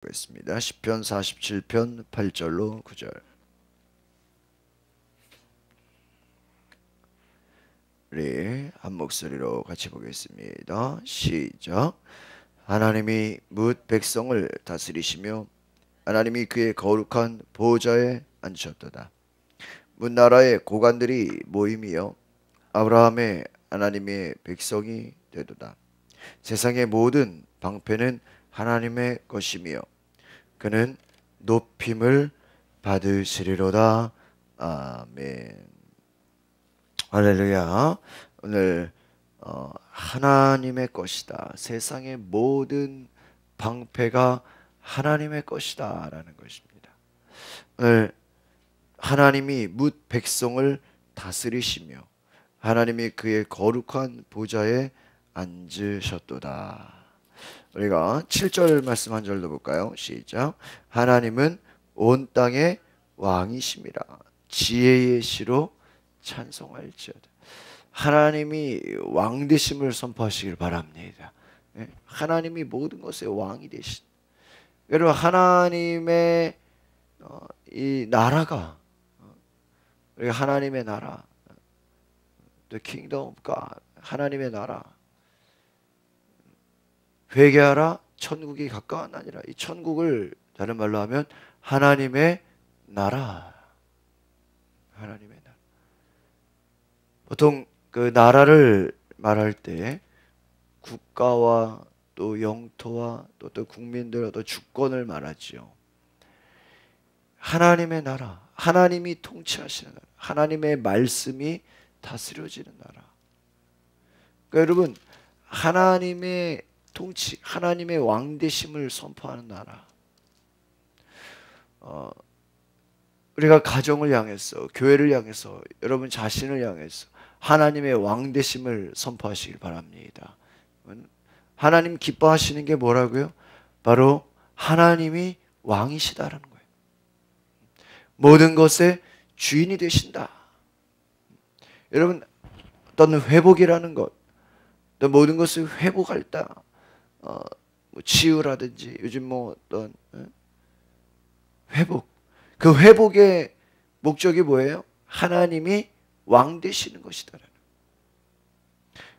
보겠습니다. 시편 47편 8절로 9절. 우리 한 목소리로 같이 보겠습니다. 시작. 하나님이 뭇 백성을 다스리시며 하나님이 그의 거룩한 보좌에 앉으셨도다. 뭇 나라의 고관들이 모임이여 아브라함의 하나님의 백성이 되도다. 세상의 모든 방패는 하나님의 것이며 그는 높임을 받으시리로다. 아멘. 할렐루야. 오늘 하나님의 것이다. 세상의 모든 방패가 하나님의 것이다 라는 것입니다. 오늘 하나님이 뭇 백성을 다스리시며 하나님이 그의 거룩한 보좌에 앉으셨도다. 우리가 7절 말씀 한 절도 볼까요? 시작. 하나님은 온 땅의 왕이심이라 지혜의 시로 찬송할지어다. 하나님이 왕 되심을 선포하시길 바랍니다. 하나님이 모든 것의 왕이 되신, 여러분 하나님의 이 나라가, 우리가 하나님의 나라, The Kingdom of God, 하나님의 나라, 회개하라 천국이 가까웠나니라. 이 천국을 다른 말로 하면 하나님의 나라. 하나님의 나라. 보통 그 나라를 말할 때 국가와 또 영토와 또 국민들, 또 주권을 말하지요. 하나님의 나라, 하나님이 통치하시는 나라, 하나님의 말씀이 다스려지는 나라. 그러니까 여러분 하나님의 통치, 하나님의 왕되심을 선포하는 나라. 우리가 가정을 향해서, 교회를 향해서, 여러분 자신을 향해서 하나님의 왕되심을 선포하시길 바랍니다. 하나님 기뻐하시는 게 뭐라고요? 바로 하나님이 왕이시다라는 거예요. 모든 것의 주인이 되신다. 여러분 어떤 회복이라는 것, 또 모든 것을 회복할 때 뭐 치유라든지 요즘 뭐 어떤 회복, 그 회복의 목적이 뭐예요? 하나님이 왕 되시는 것이다.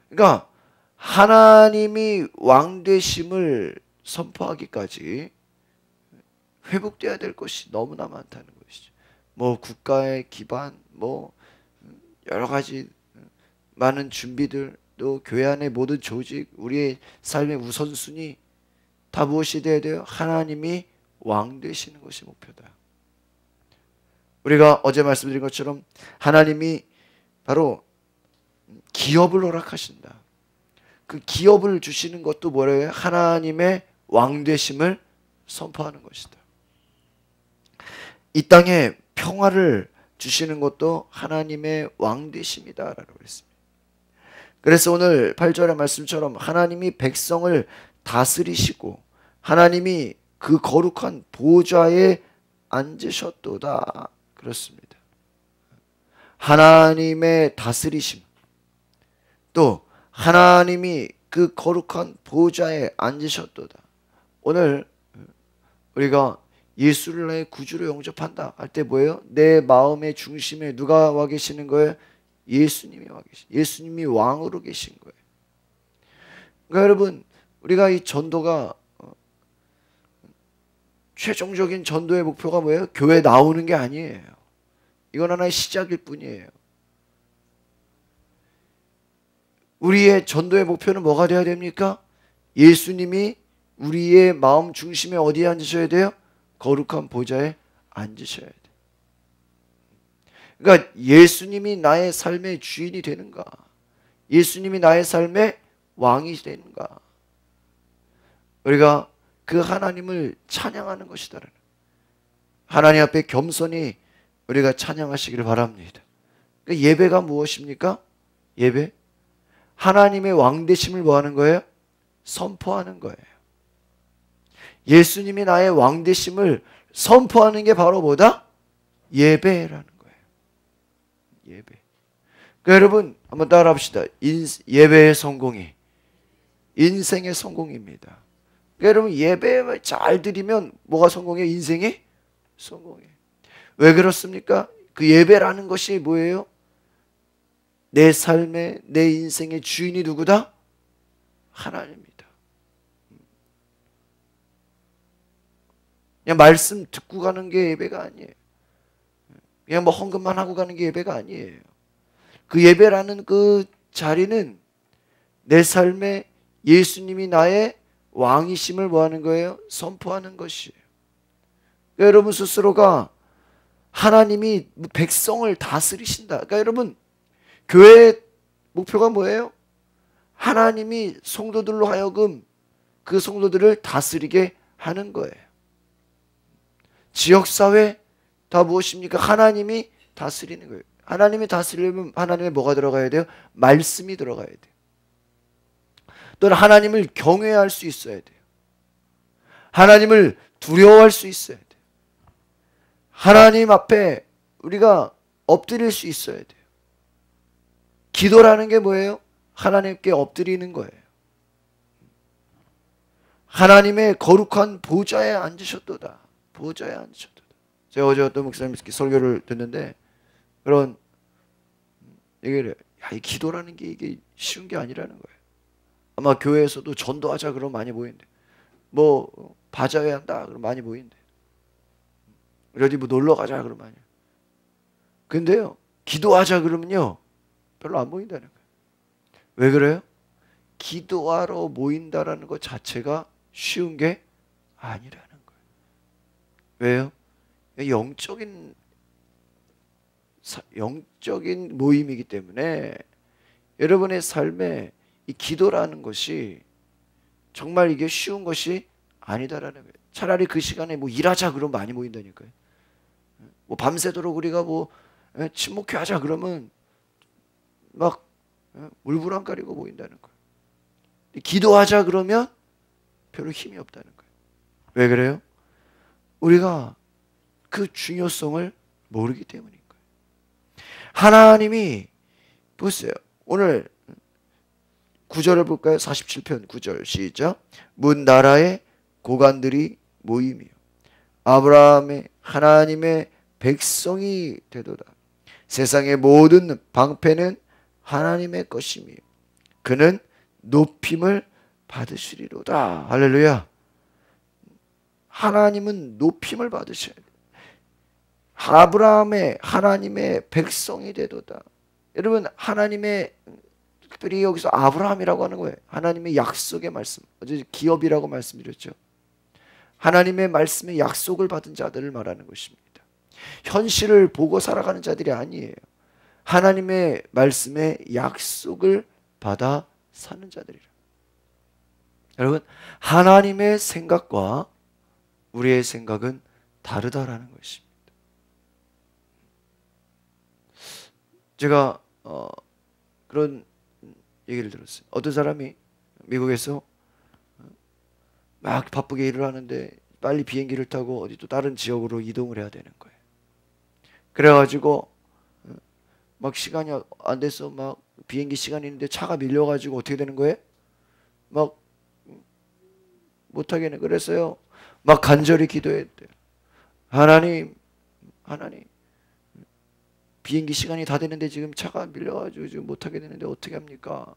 그러니까 하나님이 왕 되심을 선포하기까지 회복돼야 될 것이 너무나 많다는 것이죠. 뭐 국가의 기반, 뭐 여러 가지 많은 준비들, 또 교회 안의 모든 조직, 우리의 삶의 우선순위 다 무엇이 되어야 돼요? 하나님이 왕 되시는 것이 목표다. 우리가 어제 말씀드린 것처럼 하나님이 바로 기업을 허락하신다. 그 기업을 주시는 것도 뭐래요? 하나님의 왕 되심을 선포하는 것이다. 이 땅에 평화를 주시는 것도 하나님의 왕 되심이다라고 했습니다. 그래서 오늘 8절의 말씀처럼 하나님이 백성을 다스리시고 하나님이 그 거룩한 보좌에 앉으셨도다. 그렇습니다. 하나님의 다스리심, 또 하나님이 그 거룩한 보좌에 앉으셨도다. 오늘 우리가 예수를 나의 구주로 영접한다 할 때 뭐예요? 내 마음의 중심에 누가 와 계시는 거예요? 예수님이 와 계신, 예수님이 왕으로 계신 거예요. 그러니까 여러분 우리가 이 전도가 최종적인 전도의 목표가 뭐예요? 교회 나오는 게 아니에요. 이건 하나의 시작일 뿐이에요. 우리의 전도의 목표는 뭐가 돼야 됩니까? 예수님이 우리의 마음 중심에 어디에 앉으셔야 돼요? 거룩한 보좌에 앉으셔야 돼요. 그러니까 예수님이 나의 삶의 주인이 되는가? 예수님이 나의 삶의 왕이 되는가? 우리가 그 하나님을 찬양하는 것이다. 하나님 앞에 겸손히 우리가 찬양하시기를 바랍니다. 그러니까 예배가 무엇입니까? 예배? 하나님의 왕 되심을 뭐 하는 거예요? 선포하는 거예요. 예수님이 나의 왕 되심을 선포하는 게 바로 뭐다? 예배라는 거예요. 예배. 그러니까 여러분 한번 따라 합시다. 예배의 성공이 인생의 성공입니다. 그러니까 여러분 예배 잘 드리면 뭐가 성공해? 인생이 성공해. 왜 그렇습니까? 그 예배라는 것이 뭐예요? 내 삶의 내 인생의 주인이 누구다? 하나님입니다. 그냥 말씀 듣고 가는 게 예배가 아니에요. 그냥 뭐 헌금만 하고 가는 게 예배가 아니에요. 그 예배라는 그 자리는 내 삶에 예수님이 나의 왕이심을 뭐 하는 거예요? 선포하는 것이에요. 그러니까 여러분 스스로가 하나님이 백성을 다스리신다. 그러니까 여러분 교회의 목표가 뭐예요? 하나님이 성도들로 하여금 그 성도들을 다스리게 하는 거예요. 지역사회 다 무엇입니까? 하나님이 다스리는 거예요. 하나님이 다스리려면 하나님의 뭐가 들어가야 돼요? 말씀이 들어가야 돼요. 또는 하나님을 경외할 수 있어야 돼요. 하나님을 두려워할 수 있어야 돼요. 하나님 앞에 우리가 엎드릴 수 있어야 돼요. 기도라는 게 뭐예요? 하나님께 엎드리는 거예요. 하나님의 거룩한 보좌에 앉으셨도다. 보좌에 앉으셨도다. 제가 어제 어떤 목사님 설교를 듣는데 그런 얘기를 해요. 야, 이 기도라는 게 이게 쉬운 게 아니라는 거예요. 아마 교회에서도 전도하자 그러면 많이 보이는데 뭐 바자회 한다 그러면 많이 보이는데 어디 뭐 놀러 가자 그러면 많이. 근데요 기도하자 그러면요 별로 안 보인다는 거예요. 왜 그래요? 기도하러 모인다라는 것 자체가 쉬운 게 아니라는 거예요. 왜요? 영적인 모임이기 때문에 여러분의 삶에 이 기도라는 것이 정말 이게 쉬운 것이 아니다라는 거예요. 차라리 그 시간에 뭐 일하자 그러면 많이 모인다니까요. 뭐 밤새도록 우리가 뭐 침묵회 하자 그러면 막 물불안가리고 모인다는 거예요. 기도하자 그러면 별로 힘이 없다는 거예요. 왜 그래요? 우리가 그 중요성을 모르기 때문인 거예요. 하나님이 보세요. 오늘 9절을 볼까요? 47편 9절 시작. 문 나라의 고관들이 모임이요 아브라함의 하나님의 백성이 되도다. 세상의 모든 방패는 하나님의 것이며 그는 높임을 받으시리로다. 할렐루야. 하나님은 높임을 받으셔야 돼요. 아브라함의 하나님의 백성이 되도다. 여러분 하나님의 특별히 여기서 아브라함이라고 하는 거예요. 하나님의 약속의 말씀. 어제 기업이라고 말씀드렸죠. 하나님의 말씀의 약속을 받은 자들을 말하는 것입니다. 현실을 보고 살아가는 자들이 아니에요. 하나님의 말씀의 약속을 받아 사는 자들이라. 여러분 하나님의 생각과 우리의 생각은 다르다라는 것입니다. 제가 그런 얘기를 들었어요. 어떤 사람이 미국에서 막 바쁘게 일을 하는데 빨리 비행기를 타고 어디 또 다른 지역으로 이동을 해야 되는 거예요. 그래가지고 막 시간이 안 돼서 막 비행기 시간이 있는데 차가 밀려가지고 어떻게 되는 거예요? 막 못하겠네. 그래서요 막 간절히 기도했대요. 하나님 비행기 시간이 다 되는데 지금 차가 밀려가지고 지금 못하게 되는데 어떻게 합니까?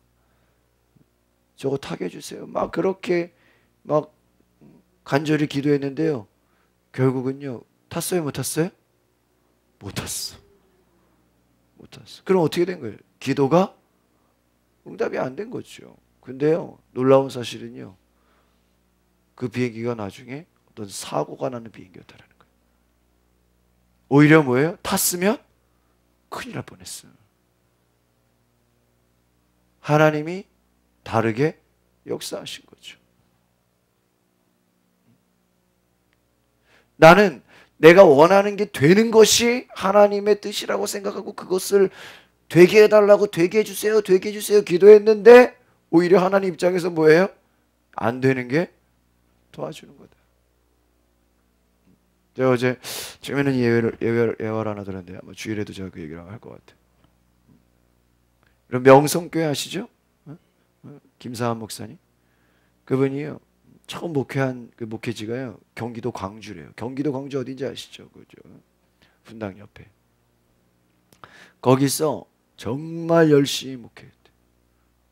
저거 타게 해주세요. 막 그렇게 막 간절히 기도했는데요. 결국은요 탔어요? 못 탔어요? 못 탔어. 못 탔어. 그럼 어떻게 된 거예요? 기도가 응답이 안 된 거죠. 근데요 놀라운 사실은요 그 비행기가 나중에 어떤 사고가 나는 비행기였다는 거예요. 오히려 뭐예요? 탔으면 큰일 날 뻔했어요. 하나님이 다르게 역사하신 거죠. 나는 내가 원하는 게 되는 것이 하나님의 뜻이라고 생각하고 그것을 되게 해달라고 되게 해주세요 되게 해주세요 기도했는데 오히려 하나님 입장에서 뭐예요? 안 되는 게 도와주는 거다. 제가 어제 처음에는 예화를 하나 들었는데 아마 주일에도 제가 그 얘기를 할 것 같아요. 여러분 명성교회 아시죠? 김사한 목사님. 그분이요 처음 목회한 그 목회지가요, 경기도 광주래요. 경기도 광주 어딘지 아시죠? 그죠? 분당 옆에. 거기서 정말 열심히 목회했대.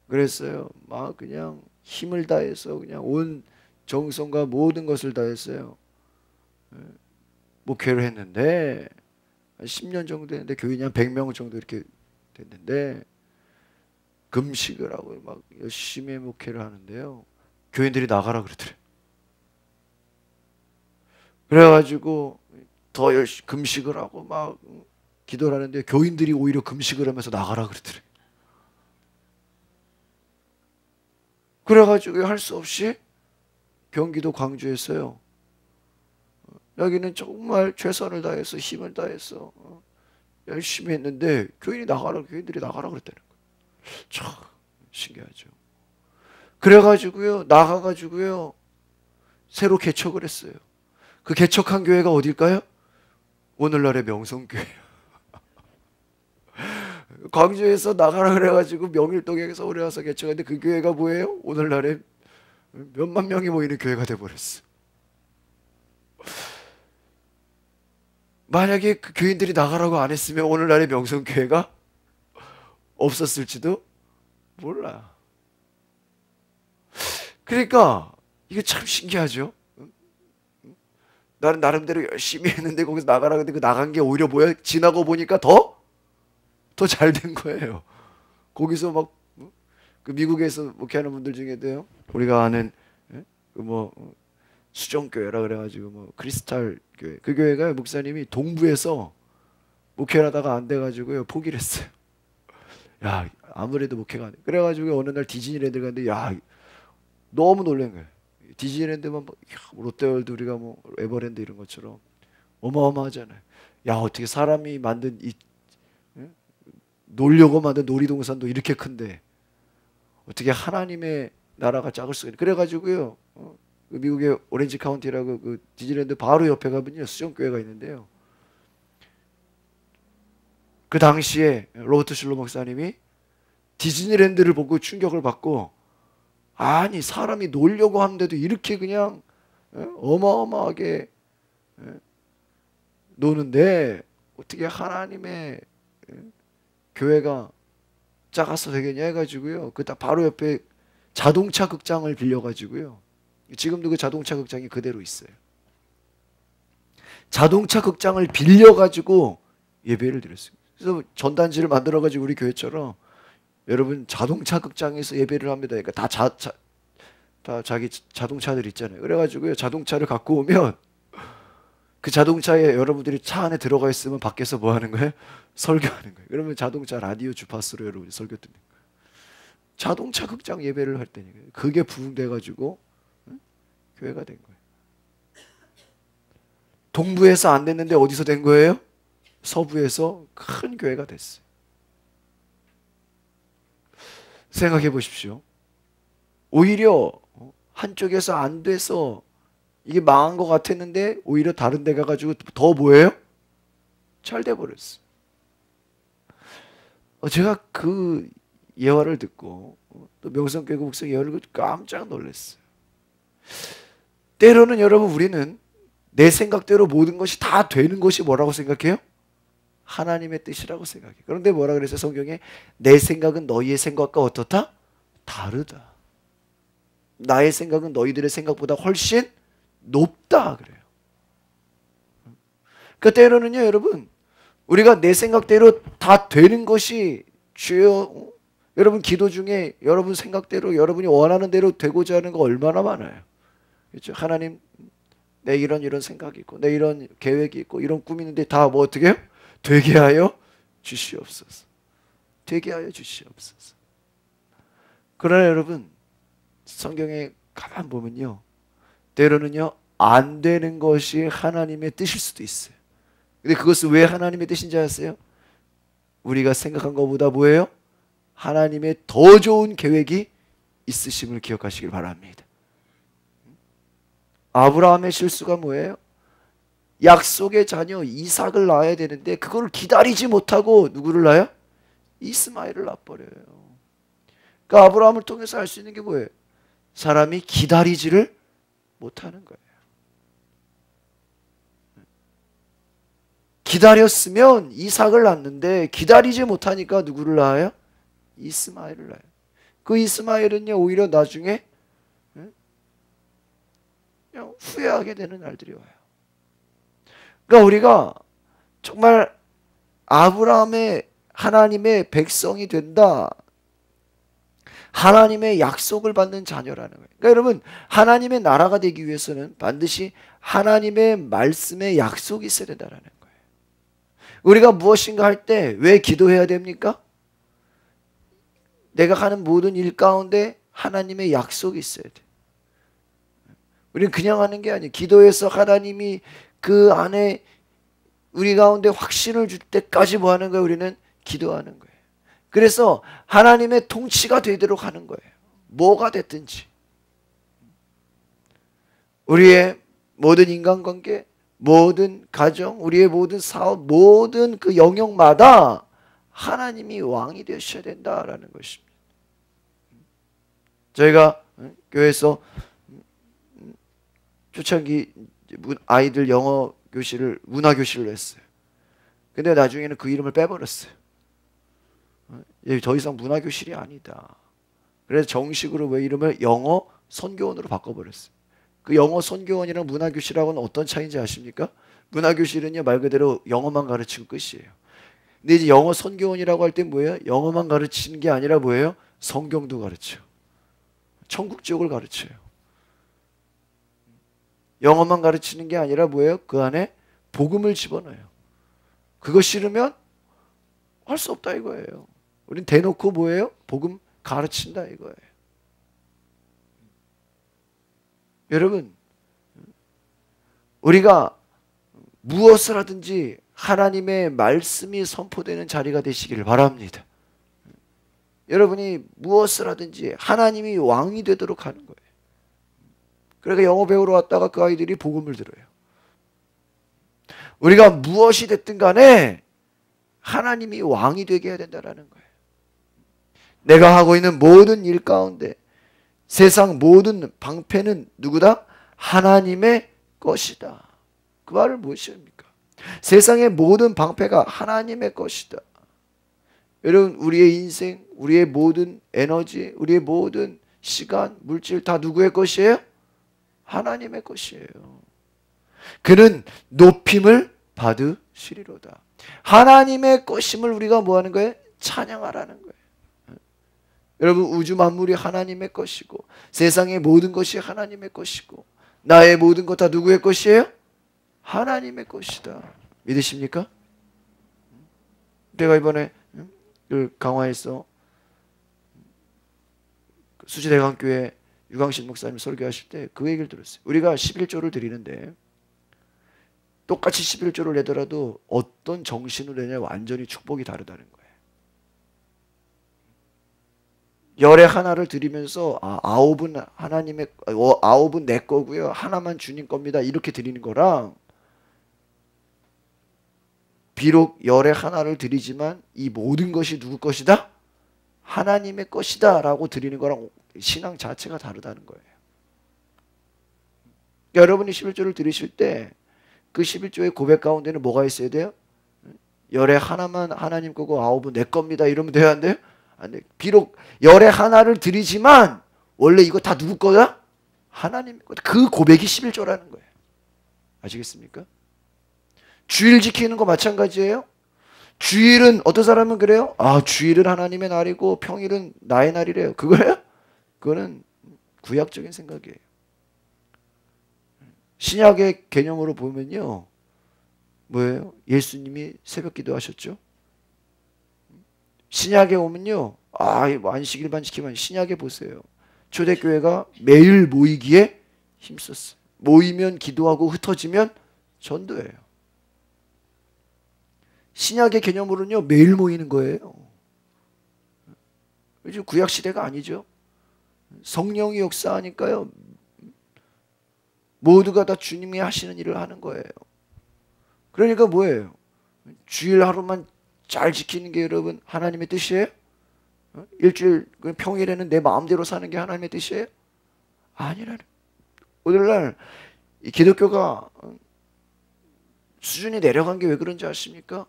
그랬어요. 막 그냥 힘을 다해서 그냥 온 정성과 모든 것을 다했어요. 목회를 했는데 한 10년 정도 했는데 교인이 한 100명 정도 이렇게 됐는데 금식을 하고 막 열심히 목회를 하는데요. 교인들이 나가라 그러더래요. 그래가지고 더 열심히 금식을 하고 막 기도를 하는데 교인들이 오히려 금식을 하면서 나가라 그러더래요. 그래가지고 할 수 없이 경기도 광주에서요. 여기는 정말 최선을 다해서 힘을 다해서 열심히 했는데 교인들이 나가라 그랬다는 거예요. 참 신기하죠. 그래가지고요, 나가가지고요, 새로 개척을 했어요. 그 개척한 교회가 어딜까요? 오늘날의 명성교회예요. 광주에서 나가라 그래가지고 명일동에서 오래 와서 개척했는데 그 교회가 뭐예요? 오늘날에 몇만 명이 모이는 교회가 돼버렸어. 만약에 그 교인들이 나가라고 안 했으면 오늘날의 명성교회가 없었을지도 몰라. 그러니까 이게 참 신기하죠. 나는 나름대로 열심히 했는데 거기서 나가라 근데 그 나간 게 오히려 뭐야? 지나고 보니까 더 잘 된 거예요. 거기서 막 그 미국에서 목회하는 분들 중에도요, 우리가 아는 그뭐 수정교회라 그래가지고 뭐 크리스탈 교회, 그 교회가 목사님이 동부에서 목회를 하다가 안 돼가지고요 포기를 했어요. 야, 아무래도 목회가 안 돼. 그래가지고 어느 날 디즈니랜드 갔는데 야, 너무 놀란 거예요. 디즈니랜드만 뭐, 롯데월드 우리가 뭐 에버랜드 이런 것처럼 어마어마하잖아요. 야, 어떻게 사람이 만든 이 놀려고 만든 놀이동산도 이렇게 큰데 어떻게 하나님의 나라가 작을 수가 있나. 그래가지고요, 그 미국의 오렌지 카운티라고 그 디즈니랜드 바로 옆에 가면요 수정교회가 있는데요, 그 당시에 로버트 실로 목사님이 디즈니랜드를 보고 충격을 받고, 아니 사람이 놀려고 하는데도 이렇게 그냥 어마어마하게 노는데 어떻게 하나님의 교회가 작아서 되겠냐 해가지고요, 그 딱 바로 옆에 자동차 극장을 빌려가지고요, 지금도 그 자동차 극장이 그대로 있어요. 자동차 극장을 빌려가지고 예배를 드렸어요. 그래서 전단지를 만들어가지고 우리 교회처럼 여러분 자동차 극장에서 예배를 합니다. 그러니까 다 자기 자동차들 있잖아요. 그래가지고요, 자동차를 갖고 오면 그 자동차에 여러분들이 차 안에 들어가 있으면 밖에서 뭐 하는 거예요? 설교하는 거예요. 그러면 자동차 라디오 주파수로 여러분이 설교 듣는 거예요. 자동차 극장 예배를 할 때니까 그게 부흥돼가지고 교회가 된 거예요. 동부에서 안 됐는데 어디서 된 거예요? 서부에서 큰 교회가 됐어요. 생각해 보십시오. 오히려 한쪽에서 안 돼서 이게 망한 것 같았는데 오히려 다른 데 가가지고 더 뭐예요? 잘 돼버렸어. 제가 그 예화를 듣고 또 명성교회 목사 예화를 듣고 깜짝 놀랐어요. 때로는 여러분, 우리는 내 생각대로 모든 것이 다 되는 것이 뭐라고 생각해요? 하나님의 뜻이라고 생각해요. 그런데 뭐라 그랬어요? 성경에 내 생각은 너희의 생각과 어떻다? 다르다. 나의 생각은 너희들의 생각보다 훨씬 높다 그래요. 그러니까 때로는요 여러분, 우리가 내 생각대로 다 되는 것이 주여, 여러분 기도 중에 여러분 생각대로 여러분이 원하는 대로 되고자 하는 거 얼마나 많아요. 그렇죠? 하나님, 내 이런 생각이 있고 내 이런 계획이 있고 이런 꿈이 있는데 다 뭐 어떻게 해요? 되게 하여 주시옵소서. 되게 하여 주시옵소서. 그러나 여러분, 성경에 가만 보면요, 때로는요 안 되는 것이 하나님의 뜻일 수도 있어요. 근데 그것은 왜 하나님의 뜻인지 아세요? 우리가 생각한 것보다 뭐예요? 하나님의 더 좋은 계획이 있으심을 기억하시길 바랍니다. 아브라함의 실수가 뭐예요? 약속의 자녀 이삭을 낳아야 되는데 그걸 기다리지 못하고 누구를 낳아요? 이스마엘을 낳아버려요. 그러니까 아브라함을 통해서 알 수 있는 게 뭐예요? 사람이 기다리지를 못하는 거예요. 기다렸으면 이삭을 낳는데 기다리지 못하니까 누구를 낳아요? 이스마엘을 낳아요. 그 이스마엘은요 오히려 나중에 그냥 후회하게 되는 날들이 와요. 그러니까 우리가 정말 아브라함의 하나님의 백성이 된다. 하나님의 약속을 받는 자녀라는 거예요. 그러니까 여러분 하나님의 나라가 되기 위해서는 반드시 하나님의 말씀에 약속이 있어야 된다는 거예요. 우리가 무엇인가 할 때 왜 기도해야 됩니까? 내가 하는 모든 일 가운데 하나님의 약속이 있어야 돼. 우리는 그냥 하는 게 아니에요. 기도해서 하나님이 그 안에 우리 가운데 확신을 줄 때까지 뭐 하는 거예요? 우리는 기도하는 거예요. 그래서 하나님의 통치가 되도록 하는 거예요. 뭐가 됐든지. 우리의 모든 인간관계, 모든 가정, 우리의 모든 사업, 모든 그 영역마다 하나님이 왕이 되셔야 된다라는 것입니다. 저희가 교회에서 초창기 아이들 영어 교실을 문화 교실로 했어요. 근데 나중에는 그 이름을 빼버렸어요. 더 이상 문화 교실이 아니다. 그래서 정식으로 왜 이름을 영어 선교원으로 바꿔버렸어요. 그 영어 선교원이랑 문화 교실하고는 어떤 차이인지 아십니까? 문화 교실은요 말 그대로 영어만 가르치고 끝이에요. 근데 이제 영어 선교원이라고 할 때 뭐예요? 영어만 가르치는 게 아니라 뭐예요? 성경도 가르쳐요. 천국 지옥을 가르쳐요. 영어만 가르치는 게 아니라 뭐예요? 그 안에 복음을 집어넣어요. 그거 싫으면 할 수 없다 이거예요. 우린 대놓고 뭐예요? 복음 가르친다 이거예요. 여러분 우리가 무엇을 하든지 하나님의 말씀이 선포되는 자리가 되시기를 바랍니다. 여러분이 무엇을 하든지 하나님이 왕이 되도록 하는 거예요. 그러니까 영어 배우러 왔다가 그 아이들이 복음을 들어요. 우리가 무엇이 됐든 간에 하나님이 왕이 되게 해야 된다는 거예요. 내가 하고 있는 모든 일 가운데 세상 모든 방패는 누구다? 하나님의 것이다. 그 말을 무엇입니까? 세상의 모든 방패가 하나님의 것이다. 여러분 우리의 인생, 우리의 모든 에너지, 우리의 모든 시간, 물질 다 누구의 것이에요? 하나님의 것이에요. 그는 높임을 받으시리로다. 하나님의 것임을 우리가 뭐 하는 거예요? 찬양하라는 거예요. 여러분 우주 만물이 하나님의 것이고 세상의 모든 것이 하나님의 것이고 나의 모든 것 다 누구의 것이에요? 하나님의 것이다. 믿으십니까? 내가 이번에 그 강화에서 수지대강교회 유광신 목사님 설교하실 때 그 얘기를 들었어요. 우리가 11조를 드리는데 똑같이 11조를 내더라도 어떤 정신으로 내냐 완전히 축복이 다르다는 거예요. 열의 하나를 드리면서 아홉은 하나님의 아홉은 내 거고요. 하나만 주님 겁니다. 이렇게 드리는 거랑 비록 열의 하나를 드리지만 이 모든 것이 누구 것이다? 하나님의 것이다 라고 드리는 거랑 신앙 자체가 다르다는 거예요. 여러분이 11조를 드리실 때 그 11조의 고백 가운데는 뭐가 있어야 돼요? 열의 하나만 하나님 거고 아홉은 내 겁니다. 이러면 돼요? 안 돼요? 안 돼요. 비록 열의 하나를 드리지만 원래 이거 다 누구 거다? 하나님 거다. 그 고백이 11조라는 거예요. 아시겠습니까? 주일 지키는 거 마찬가지예요. 주일은 어떤 사람은 그래요? 주일은 하나님의 날이고 평일은 나의 날이래요. 그거예요? 그거는 구약적인 생각이에요. 신약의 개념으로 보면요. 뭐예요? 예수님이 새벽 기도하셨죠? 신약에 오면요. 안식일만 지키면 신약에 보세요. 초대교회가 매일 모이기에 힘썼어요. 모이면 기도하고 흩어지면 전도해요. 신약의 개념으로는요. 매일 모이는 거예요. 요즘 구약 시대가 아니죠. 성령이 역사하니까요. 모두가 다 주님이 하시는 일을 하는 거예요. 그러니까 뭐예요? 주일 하루만 잘 지키는 게 여러분 하나님의 뜻이에요? 일주일 평일에는 내 마음대로 사는 게 하나님의 뜻이에요? 아니라는. 오늘날 이 기독교가 수준이 내려간 게 왜 그런지 아십니까?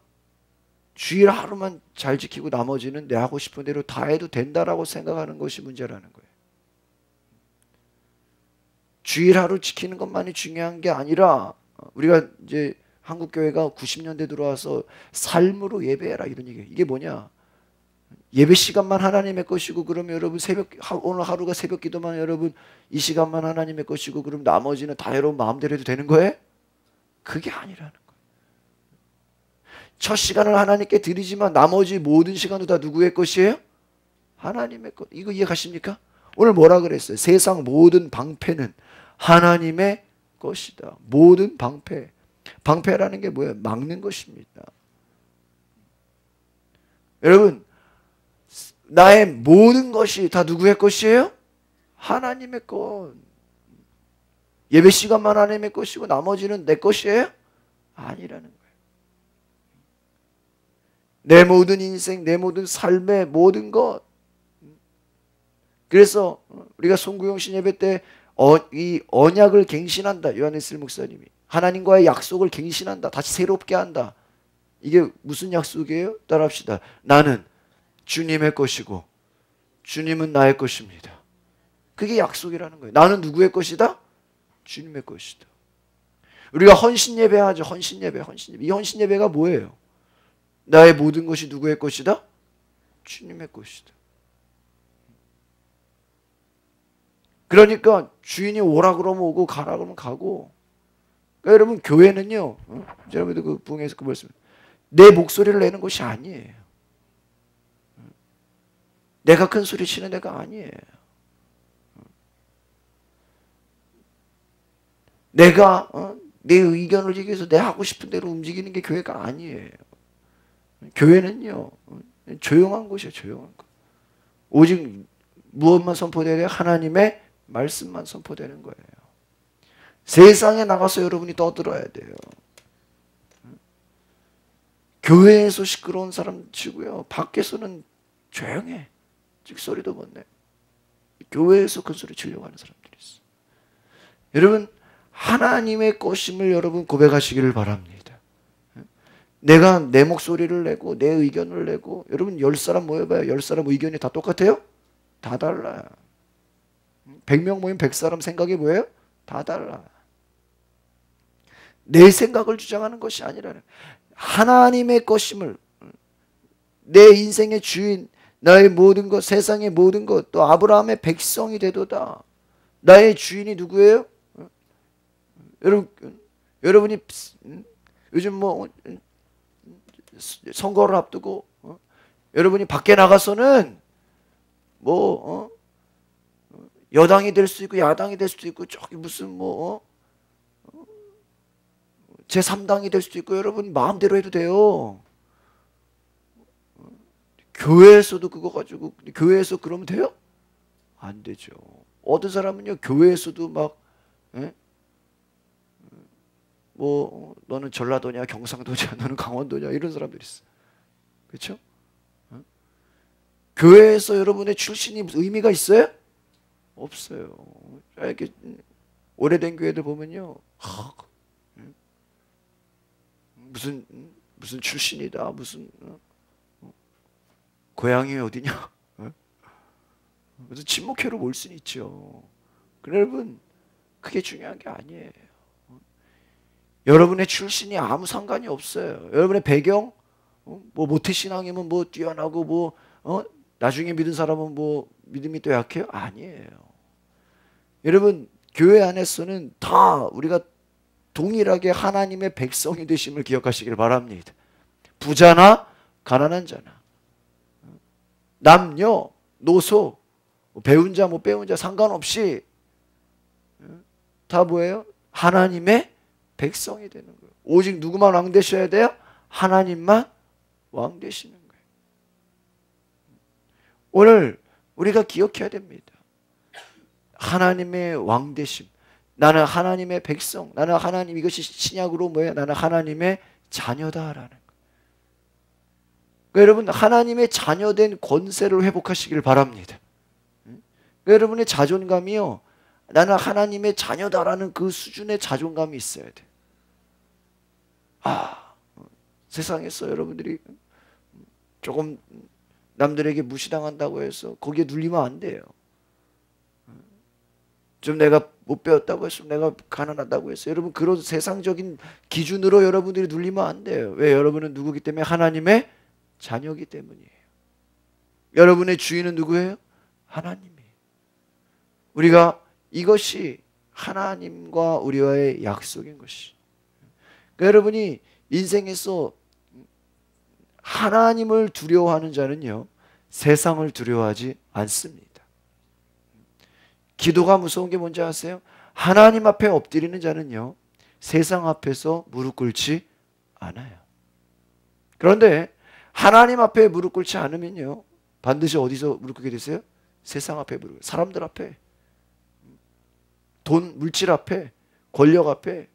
주일 하루만 잘 지키고 나머지는 내 하고 싶은 대로 다 해도 된다라고 생각하는 것이 문제라는 거예요. 주일 하루 지키는 것만이 중요한 게 아니라 우리가 이제 한국 교회가 90년대 들어와서 삶으로 예배해라 이런 얘기예요. 이게 뭐냐? 예배 시간만 하나님의 것이고 그러면 여러분 오늘 하루가 새벽 기도만 여러분 이 시간만 하나님의 것이고 그럼 나머지는 다 여러분 마음대로 해도 되는 거예요? 그게 아니라는 거예요. 첫 시간을 하나님께 드리지만 나머지 모든 시간도 다 누구의 것이에요? 하나님의 것. 이거 이해가십니까? 오늘 뭐라 그랬어요? 세상 모든 방패는 하나님의 것이다. 모든 방패. 방패라는 게 뭐예요? 막는 것입니다. 여러분, 나의 모든 것이 다 누구의 것이에요? 하나님의 것. 예배 시간만 하나님의 것이고 나머지는 내 것이에요? 아니라는 거예요. 내 모든 인생, 내 모든 삶의 모든 것. 그래서 우리가 송구영신 예배 때 이 언약을 갱신한다. 요한에스 목사님이. 하나님과의 약속을 갱신한다. 다시 새롭게 한다. 이게 무슨 약속이에요? 따라합시다. 나는 주님의 것이고 주님은 나의 것입니다. 그게 약속이라는 거예요. 나는 누구의 것이다? 주님의 것이다. 우리가 헌신 예배하죠. 헌신 예배, 헌신 예배. 이 헌신 예배가 뭐예요? 나의 모든 것이 누구의 것이다? 주님의 것이다. 그러니까 주인이 오라 그러면 오고 가라 그러면 가고. 그러니까 여러분 교회는요. 여러분들 그 부흥에서 그 말씀. 내 목소리를 내는 것이 아니에요. 내가 큰 소리 치는 데가 아니에요. 내가 내 의견을 얘기해서 내 하고 싶은 대로 움직이는 게 교회가 아니에요. 교회는요. 조용한 곳이에요. 조용한 곳. 오직 무엇만 선포되어야 돼요? 하나님의 말씀만 선포되는 거예요. 세상에 나가서 여러분이 떠들어야 돼요. 교회에서 시끄러운 사람 치고요. 밖에서는 조용해. 찍소리도 못 내. 교회에서 큰 소리 치려고 하는 사람들이 있어요. 여러분 하나님의 것임을 여러분 고백하시기를 바랍니다. 내가 내 목소리를 내고 내 의견을 내고 여러분 10사람 모여봐요. 10사람 의견이 다 똑같아요? 다 달라요. 100명 모이면 100사람 생각이 뭐예요? 다 달라. 내 생각을 주장하는 것이 아니라 하나님의 것임을 내 인생의 주인 나의 모든 것 세상의 모든 것 또 아브라함의 백성이 되도다. 나의 주인이 누구예요? 여러분이 요즘 뭐 선거를 앞두고 여러분이 밖에 나가서는 뭐 여당이 될 수 있고 야당이 될 수도 있고 저기 무슨 뭐 제3당이 될 수도 있고 여러분 마음대로 해도 돼요. 교회에서도 그거 가지고 교회에서 그러면 돼요? 안 되죠. 어떤 사람은요 교회에서도 막 뭐 너는 전라도냐 경상도냐 너는 강원도냐 이런 사람들이 있어. 그렇죠? 교회에서 여러분의 출신이 의미가 있어요? 없어요. 이렇게 오래된 교회들 보면요 무슨 출신이다 무슨 고향이 어디냐 그래서 친목회로 올 수는 있죠. 그래 여러분 그게 중요한 게 아니에요. 여러분의 출신이 아무 상관이 없어요. 여러분의 배경 뭐 모태신앙이면 뭐 뛰어나고 뭐 나중에 믿은 사람은 뭐 믿음이 또 약해요? 아니에요. 여러분 교회 안에서는 다 우리가 동일하게 하나님의 백성이 되심을 기억하시길 바랍니다. 부자나 가난한 자나 남녀 노소 배운 자 못 배운 자 상관없이 다 뭐예요? 하나님의 백성이 되는 거예요. 오직 누구만 왕 되셔야 돼요? 하나님만 왕 되시는 거예요. 오늘 우리가 기억해야 됩니다. 하나님의 왕 되심. 나는 하나님의 백성. 나는 하나님 이것이 신약으로 뭐예요? 나는 하나님의 자녀다라는 거예요. 그러니까 여러분 하나님의 자녀된 권세를 회복하시길 바랍니다. 그러니까 여러분의 자존감이요. 나는 하나님의 자녀다라는 그 수준의 자존감이 있어야 돼. 세상에서 여러분들이 조금 남들에게 무시당한다고 해서 거기에 눌리면 안 돼요. 좀 내가 못 배웠다고 해서 내가 가난하다고 해서 여러분 그런 세상적인 기준으로 여러분들이 눌리면 안 돼요. 왜? 여러분은 누구기 때문에? 하나님의 자녀이기 때문이에요. 여러분의 주인은 누구예요? 하나님이에요. 우리가 이것이 하나님과 우리와의 약속인 것이. 그러니까 여러분이 인생에서 하나님을 두려워하는 자는요, 세상을 두려워하지 않습니다. 기도가 무서운 게 뭔지 아세요? 하나님 앞에 엎드리는 자는요, 세상 앞에서 무릎 꿇지 않아요. 그런데 하나님 앞에 무릎 꿇지 않으면요, 반드시 어디서 무릎 꿇게 되세요? 세상 앞에 무릎, 사람들 앞에, 돈, 물질 앞에, 권력 앞에,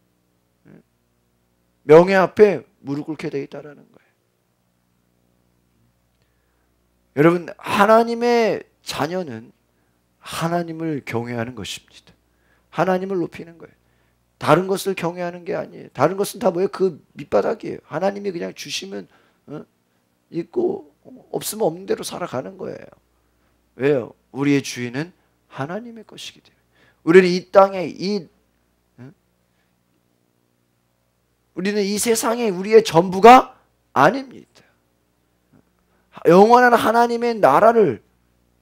명예 앞에 무릎 꿇게 되어 있다는 거예요. 여러분, 하나님의 자녀는 하나님을 경외하는 것입니다. 하나님을 높이는 거예요. 다른 것을 경외하는 게 아니에요. 다른 것은 다 뭐예요? 그 밑바닥이에요. 하나님이 그냥 주시면 있고 없으면 없는 대로 살아가는 거예요. 왜요? 우리의 주인은 하나님의 것이기 때문에. 우리는 이 땅에 우리는 이 세상에 우리의 전부가 아닙니다. 영원한 하나님의 나라를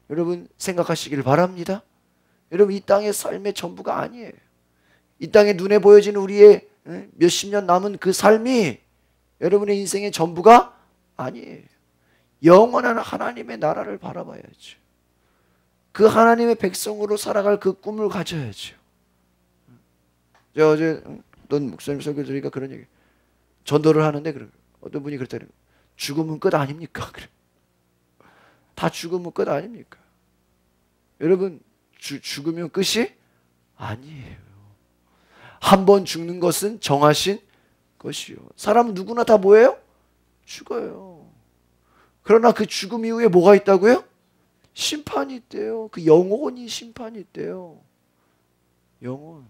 여러분 생각하시길 바랍니다. 여러분 이 땅의 삶의 전부가 아니에요. 이 땅에 눈에 보여지는 우리의 몇십 년 남은 그 삶이 여러분의 인생의 전부가 아니에요. 영원한 하나님의 나라를 바라봐야죠. 그 하나님의 백성으로 살아갈 그 꿈을 가져야죠. 제가 어제 어떤 목사님 설교 들으니까 그런 얘기, 전도를 하는데 어떤 분이 그랬다는 거예요. 죽음은 끝 아닙니까? 그래. 다 죽으면 끝 아닙니까? 여러분 죽으면 끝이 아니에요. 한 번 죽는 것은 정하신 것이요. 사람은 누구나 다 뭐예요? 죽어요. 그러나 그 죽음 이후에 뭐가 있다고요? 심판이 있대요. 그 영원히 심판이 있대요. 영원.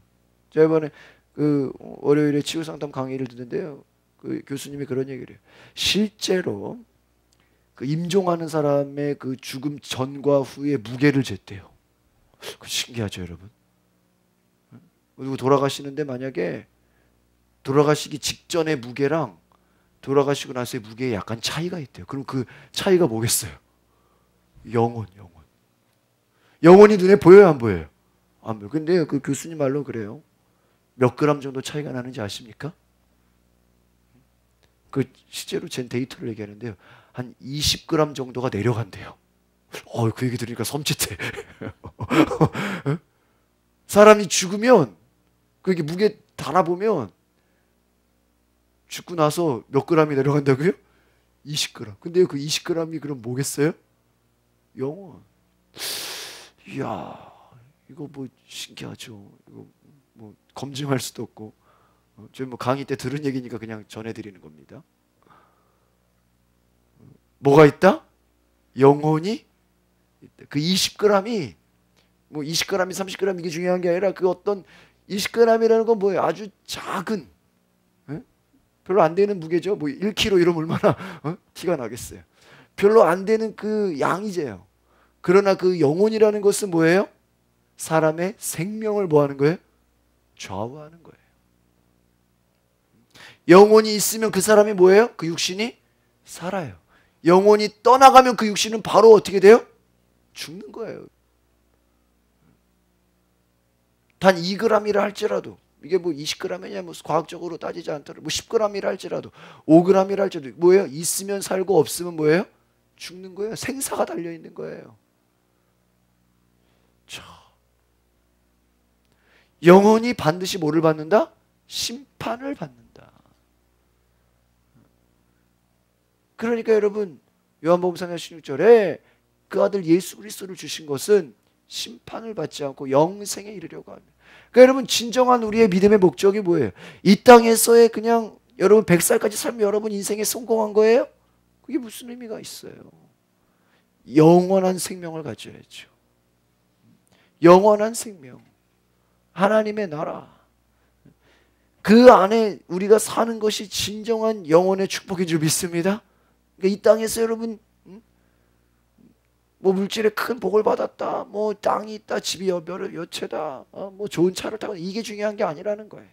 제가 이번에 그 월요일에 치유상담 강의를 듣는데요, 그 교수님이 그런 얘기를 해요. 실제로 그 임종하는 사람의 그 죽음 전과 후의 무게를 쟀대요. 그 신기하죠, 여러분? 누구 돌아가시는데 만약에 돌아가시기 직전의 무게랑 돌아가시고 나서의 무게에 약간 차이가 있대요. 그럼 그 차이가 뭐겠어요? 영혼. 영혼이 눈에 보여요, 안 보여요? 안 보여요. 근데 그 교수님 말로 그래요. 몇 그램 정도 차이가 나는지 아십니까? 그 실제로 잰 데이터를 얘기하는데요. 한 20g 정도가 내려간대요. 그 얘기 들으니까 섬찟해. 사람이 죽으면 그게 무게 달아보면 죽고 나서 몇 g이 내려간다고요? 20g. 근데 그 20g이 그럼 뭐겠어요? 영원. 이야, 이거 뭐 신기하죠. 이거 뭐 검증할 수도 없고, 저희 뭐 강의 때 들은 얘기니까 그냥 전해드리는 겁니다. 뭐가 있다? 영혼이 있다. 그 20g이 뭐 20g이 30g 이게 중요한 게 아니라 그 어떤 20g이라는 건 뭐예요? 아주 작은, 별로 안 되는 무게죠. 뭐 1kg 이러면 얼마나 티가 나겠어요. 별로 안 되는 그 양이제요. 그러나 그 영혼이라는 것은 뭐예요? 사람의 생명을 뭐 하는 거예요? 좌우하는 거예요. 영혼이 있으면 그 사람이 뭐예요? 그 육신이 살아요. 영혼이 떠나가면 그 육신은 바로 어떻게 돼요? 죽는 거예요. 단 2g이라 할지라도, 이게 뭐 20g이냐 뭐 과학적으로 따지지 않더라도 뭐 10g이라 할지라도 5g이라 할지라도 뭐예요? 있으면 살고 없으면 뭐예요? 죽는 거예요. 생사가 달려 있는 거예요. 자, 영혼이 반드시 뭐를 받는다? 심판을 받는다. 그러니까 여러분, 요한복음 3장 16절에 그 아들 예수 그리스도를 주신 것은 심판을 받지 않고 영생에 이르려고 합니다. 그러니까 여러분, 진정한 우리의 믿음의 목적이 뭐예요? 이 땅에서의 그냥 여러분 100살까지 살면 여러분 인생에 성공한 거예요? 그게 무슨 의미가 있어요? 영원한 생명을 가져야죠. 영원한 생명. 하나님의 나라. 그 안에 우리가 사는 것이 진정한 영혼의 축복인 줄 믿습니다. 그러니까 이 땅에서 여러분 뭐 물질에 큰 복을 받았다, 뭐 땅이 있다, 집이 몇 채다, 뭐 좋은 차를 타고, 이게 중요한 게 아니라는 거예요.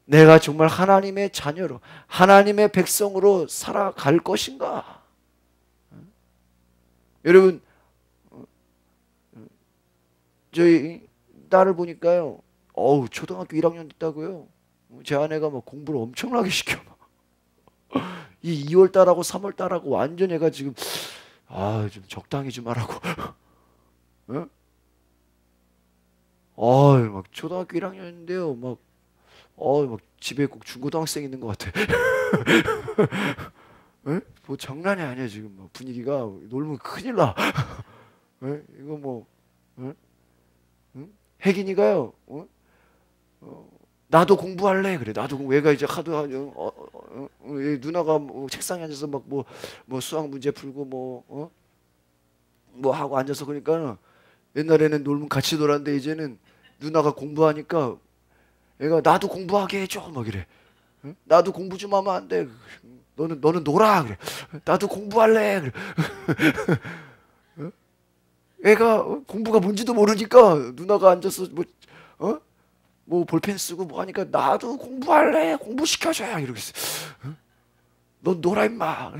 내가 정말 하나님의 자녀로, 하나님의 백성으로 살아갈 것인가? 여러분, 저희 딸을 보니까요, 초등학교 1학년 됐다고요. 제 아내가 막 공부를 엄청나게 시켜. 이 2월달하고 3월달하고 완전 얘가 지금 좀 적당히 좀 하라고. 어? 막 초등학교 1학년인데요. 막 집에 꼭 중고등학생 있는 것 같아. 뭐 장난이 아니야 지금. 막 분위기가 놀면 큰일 나. 이거 뭐 혜긴이가요. 나도 공부할래. 그래. 나도 공부. 얘가 이제 하도 누나가 뭐 책상에 앉아서 막 뭐 수학 문제 풀고 뭐 하고 앉아서, 그러니까 옛날에는 놀면 같이 놀았는데 이제는 누나가 공부하니까 얘가 나도 공부하게 해줘 막 이래. 나도 공부 좀 하면 안 돼. 너는 놀아. 그래. 나도 공부할래. 그래. 애가 공부가 뭔지도 모르니까 누나가 앉아서 뭐 볼펜 쓰고 뭐 하니까 나도 공부할래. 공부 시켜줘야 이러고 있어. 넌 놀아 임마.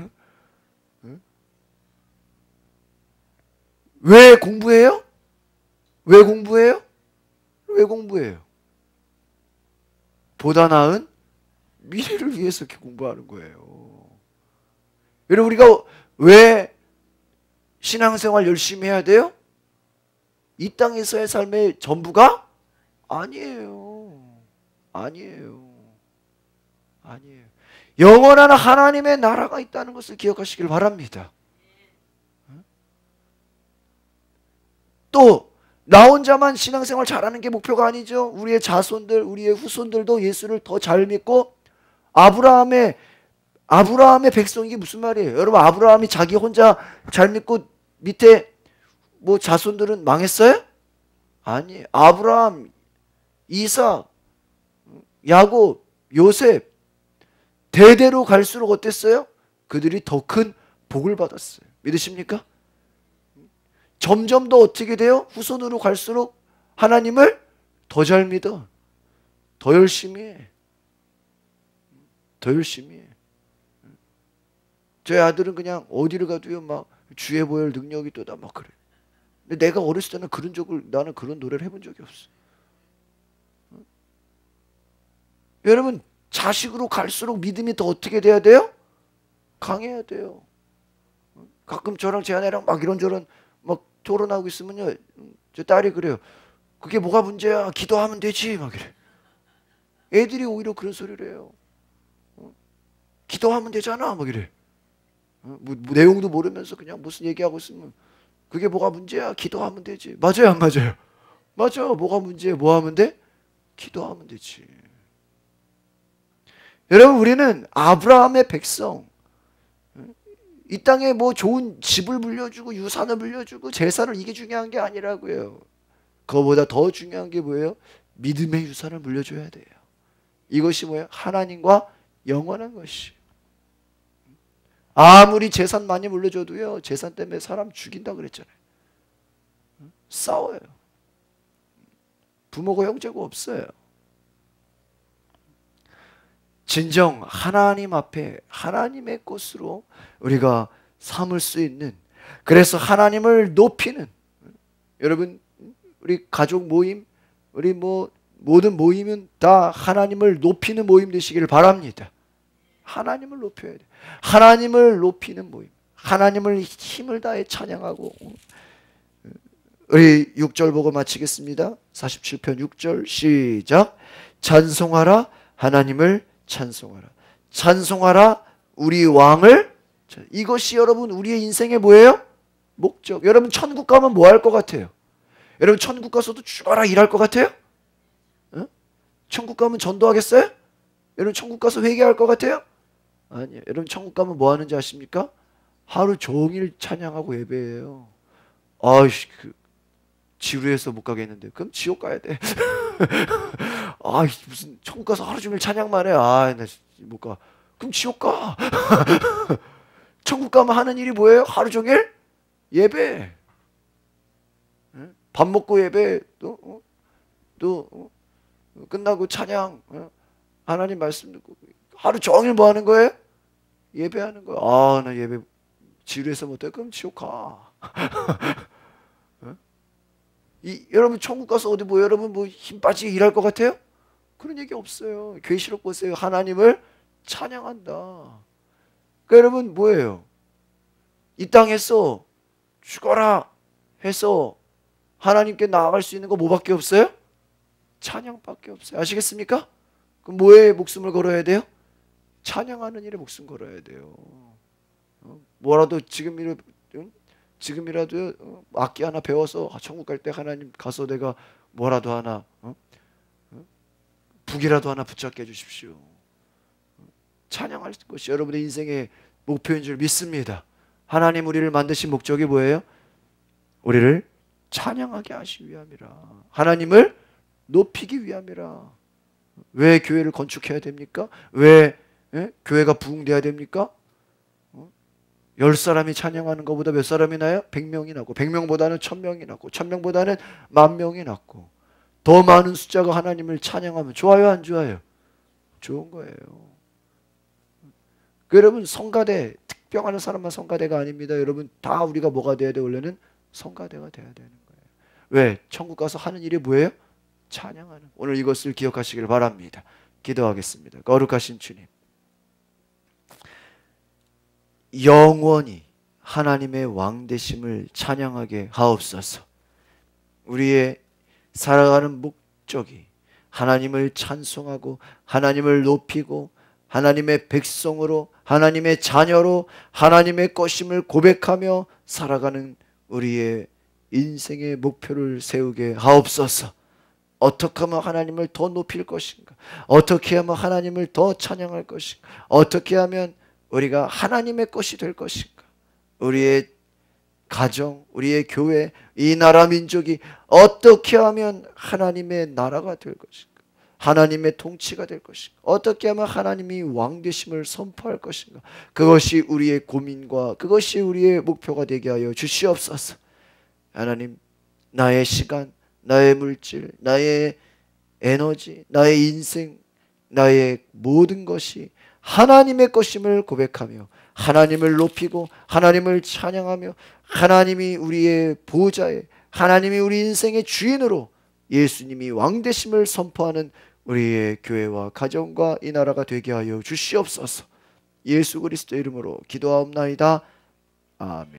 왜 공부해요? 왜 공부해요? 왜 공부해요? 보다 나은 미래를 위해서 이렇게 공부하는 거예요. 여러분, 우리가 왜 신앙생활 열심히 해야 돼요? 이 땅에서의 삶의 전부가 아니에요. 아니에요. 아니에요. 영원한 하나님의 나라가 있다는 것을 기억하시길 바랍니다. 또 나 혼자만 신앙생활 잘하는 게 목표가 아니죠. 우리의 자손들, 우리의 후손들도 예수를 더 잘 믿고 아브라함의 백성이게 무슨 말이에요? 여러분, 아브라함이 자기 혼자 잘 믿고 밑에 뭐 자손들은 망했어요? 아니에요. 아브라함, 이삭, 야곱, 요셉 대대로 갈수록 어땠어요? 그들이 더 큰 복을 받았어요. 믿으십니까? 점점 더 어떻게 돼요? 후손으로 갈수록 하나님을 더 잘 믿어. 더 열심히 해. 더 열심히 해. 저희 아들은 그냥 어디를 가도요 막 주의 보혈 능력이 또다 막 그래. 근데 내가 어렸을 때는 나는 그런 노래를 해본 적이 없어. 여러분, 자식으로 갈수록 믿음이 더 어떻게 돼야 돼요? 강해야 돼요. 가끔 저랑 제 아내랑 막 이런저런 막 토론하고 있으면요, 저 딸이 그래요. 그게 뭐가 문제야? 기도하면 되지 막 이래. 애들이 오히려 그런 소리를 해요. 기도하면 되잖아 막 이래. 뭐 내용도 모르면서 그냥 무슨 얘기하고 있으면 그게 뭐가 문제야? 기도하면 되지. 맞아요, 안 맞아요? 맞아. 뭐가 문제야? 뭐 하면 돼? 기도하면 되지. 여러분, 우리는 아브라함의 백성. 이 땅에 뭐 좋은 집을 물려주고 유산을 물려주고 재산을, 이게 중요한 게 아니라고요. 그거보다 더 중요한 게 뭐예요? 믿음의 유산을 물려줘야 돼요. 이것이 뭐예요? 하나님과 영원한 것이. 아무리 재산 많이 물려줘도요, 재산 때문에 사람 죽인다 그랬잖아요. 싸워요. 부모고 형제고 없어요. 진정 하나님 앞에 하나님의 것으로 우리가 삼을 수 있는, 그래서 하나님을 높이는, 여러분 우리 가족 모임, 우리 뭐 모든 모임은 다 하나님을 높이는 모임 되시기를 바랍니다. 하나님을 높여야 돼. 하나님을 높이는 모임. 하나님을 힘을 다해 찬양하고. 우리 6절 보고 마치겠습니다. 47편 6절 시작. 찬송하라 하나님을 찬송하라. 찬송하라 우리 왕을. 이것이 여러분 우리의 인생의 뭐예요? 목적. 여러분 천국 가면 뭐 할 것 같아요? 여러분 천국 가서도 죽어라 일할 것 같아요? 어? 천국 가면 전도하겠어요? 여러분 천국 가서 회개할 것 같아요? 아니에요. 여러분 천국 가면 뭐 하는지 아십니까? 하루 종일 찬양하고 예배해요. 지루해서 못 가겠는데. 그럼 지옥 가야 돼. 아, 무슨 천국 가서 하루 종일 찬양만 해. 아, 나 못 가. 그럼 지옥 가. 천국 가면 하는 일이 뭐예요? 하루 종일 예배. 밥 먹고 예배, 또 끝나고 찬양, 하나님 말씀 듣고 하루 종일 뭐 하는 거예요? 예배하는 거예요. 아, 나 예배 지루해서 못해. 그럼 지옥 가. 여러분 천국 가서 어디 뭐 여러분 뭐 힘 빠지게 일할 것 같아요? 그런 얘기 없어요. 계시록 보세요. 하나님을 찬양한다. 그러니까 여러분 뭐예요? 이 땅에서 죽어라 해서 하나님께 나아갈 수 있는 거 뭐밖에 없어요? 찬양밖에 없어요. 아시겠습니까? 그럼 뭐에 목숨을 걸어야 돼요? 찬양하는 일에 목숨 걸어야 돼요. 뭐라도 지금이라도 악기 하나 배워서 천국 갈 때 하나님 가서 내가 뭐라도 하나 북이라도 하나 붙잡게 해주십시오. 찬양할 것이 여러분의 인생의 목표인 줄 믿습니다. 하나님 우리를 만드신 목적이 뭐예요? 우리를 찬양하게 하시기 위함이라. 하나님을 높이기 위함이라. 왜 교회를 건축해야 됩니까? 왜 교회가 부흥돼야 됩니까? 10사람이 찬양하는 것보다 몇 사람이 나요? 100명이 낫고 100명보다는 1000명이 낫고 1000명보다는 10,000명이 낫고 더 많은 숫자가 하나님을 찬양하면 좋아요 안 좋아요? 좋은 거예요. 여러분 성가대 특별한 사람만 성가대가 아닙니다. 여러분 다 우리가 뭐가 돼야 돼? 원래는 성가대가 돼야 되는 거예요. 왜? 천국 가서 하는 일이 뭐예요? 찬양하는. 오늘 이것을 기억하시길 바랍니다. 기도하겠습니다. 거룩하신 주님, 영원히 하나님의 왕되심을 찬양하게 하옵소서. 우리의 살아가는 목적이 하나님을 찬송하고 하나님을 높이고 하나님의 백성으로 하나님의 자녀로 하나님의 것임을 고백하며 살아가는 우리의 인생의 목표를 세우게 하옵소서. 어떻게 하면 하나님을 더 높일 것인가? 어떻게 하면 하나님을 더 찬양할 것인가? 어떻게 하면 우리가 하나님의 것이 될 것인가? 우리의 가정, 우리의 교회, 이 나라 민족이 어떻게 하면 하나님의 나라가 될 것인가? 하나님의 통치가 될 것인가? 어떻게 하면 하나님이 왕되심을 선포할 것인가? 그것이 우리의 고민과 그것이 우리의 목표가 되게 하여 주시옵소서. 하나님, 나의 시간, 나의 물질, 나의 에너지, 나의 인생, 나의 모든 것이 하나님의 것임을 고백하며 하나님을 높이고 하나님을 찬양하며 하나님이 우리의 보호자에 하나님이 우리 인생의 주인으로 예수님이 왕되심을 선포하는 우리의 교회와 가정과 이 나라가 되게 하여 주시옵소서. 예수 그리스도의 이름으로 기도하옵나이다. 아멘.